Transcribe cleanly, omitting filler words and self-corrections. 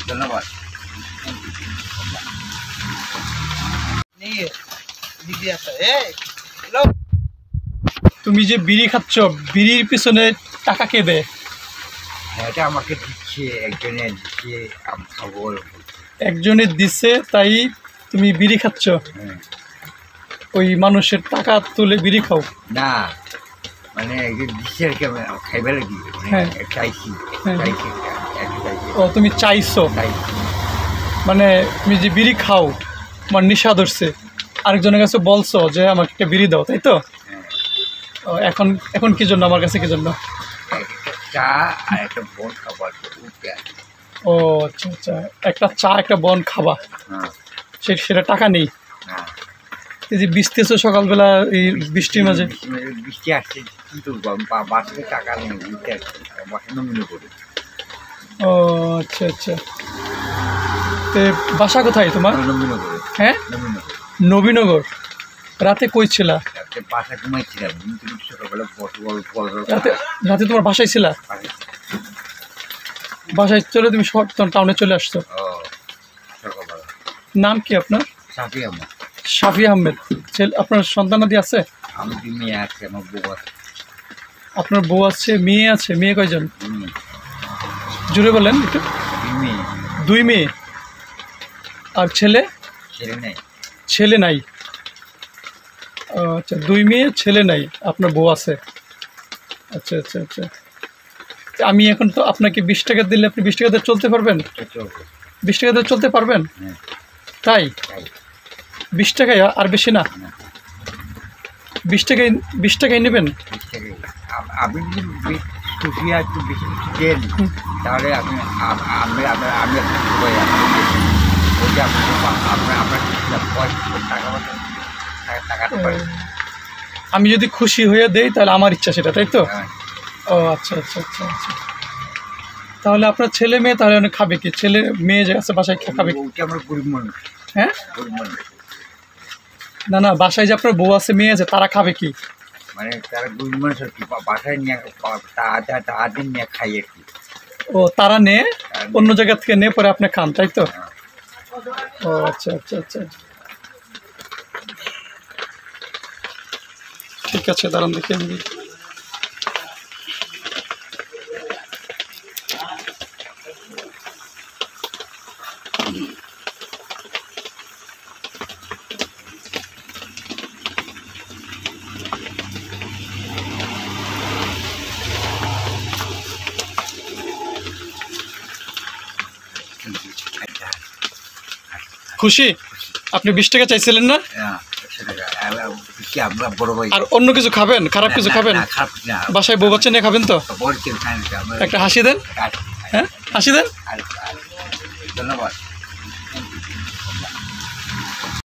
ধন্যবাদ। তুমি যে বিড়ি খাচ্ছ, বিড়ির পিছনে টাকা কে দেয়? এটা আমাকে দিচ্ছে, একজনে দিচ্ছে, আমি খাবো। একজনে দিচ্ছে তাই তুমি বিড়ি খাচ্ছ? ওই মানুষের টাকা তুলে বিড়ি খাও? না, মানে দিচ্ছে আর কি, আমি খাইবে লাগি। হ্যাঁ, চাইছি। ও তুমি চাইছো? মানে তুমি যে বিড়ি খাও, আমার নেশা ধরছে, আরেকজনের কাছে বলছো যে আমাকে একটা বিড়ি দাও, তাই তো? এখন এখন কি জন্য আমার কাছে, কি জন্য? চা আর একটা বন খাবার। ও আচ্ছা আচ্ছা, একটা চা একটা বন খাবা, সেটা টাকা নেই? এই যে বৃষ্টিছে সকালবেলা, এই বৃষ্টির মাঝে বৃষ্টি আসছে, কিন্তু বাসাতে টাকা নেই, বাসা নমিনে করে। ও আচ্ছা আচ্ছা, তো বাসা কোথায় তোমার? নবীনগর। হ্যাঁ, নবীনগর। রাতে কই ছিলা? বাসা ঘুমাইছিলাম, সকালবেলা রাতে তোমার বাসায় ছিলা? বাসায় চলে তুমি টাউনে চলে আসছো? নাম কি আপনার? সাফি আহমেদ। সাফি আহমেদ। আপনার সন্তানাদি আছে? আমি মেয়ে আছে, আমার বউ আছে। আপনার বউ আছে, মেয়ে আছে? মেয়ে কয়জন? জুড়ে বলেন একটু। 2 মেয়ে। আর ছেলে? ছেলে নাই। আচ্ছা, 2 মেয়ে, ছেলে নাই, আপনার বউ আছে। আচ্ছা আচ্ছা আচ্ছা, আমি এখন তো আপনাকে 20 টাকা দিলে আপনি 20 টাকাতে চলতে পারবেন? 20 টাকাতে চলতে পারবেন? তাই? 20 টাকায়, আর বেশি না? 20 টাকায় নেবেন? আপনি যদি খুশি একটু বেশি দেন, তাহলে আমি যদি খুশি হয়ে দেই তাহলে আমার ইচ্ছা সেটা, তাই তো? ও আচ্ছা আচ্ছা আচ্ছা আচ্ছা, তাহলে আপনার ছেলে মেয়ে তাহলে অনেক খাবে কি? ছেলে মেয়ে যে আছে বাসায় খাবে কি? হ্যাঁ, না না, বাসায় যে আপনার বউ আছে, মেয়ে আছে, তারা খাবে কি? মানে তারা গরিব মানুষ আর কি, বাসায় নিয়ে তাদের নিয়ে খাই আর কি। ও, তারা নে অন্য জায়গা থেকে নে, পরে আপনি খান, তাই তো? ও আচ্ছা আচ্ছা আচ্ছা, ঠিক আছে, দাঁড়ান দেখি আমি। খুশি? আপনি 20 টাকা চাইছিলেন না? আর অন্য কিছু খাবেন? খারাপ কিছু খাবেন? বাসায় বউ বাচ্চা নিয়ে খাবেন তো? একটা হাসি দেন। হ্যাঁ, হাসি দেন। ধন্যবাদ।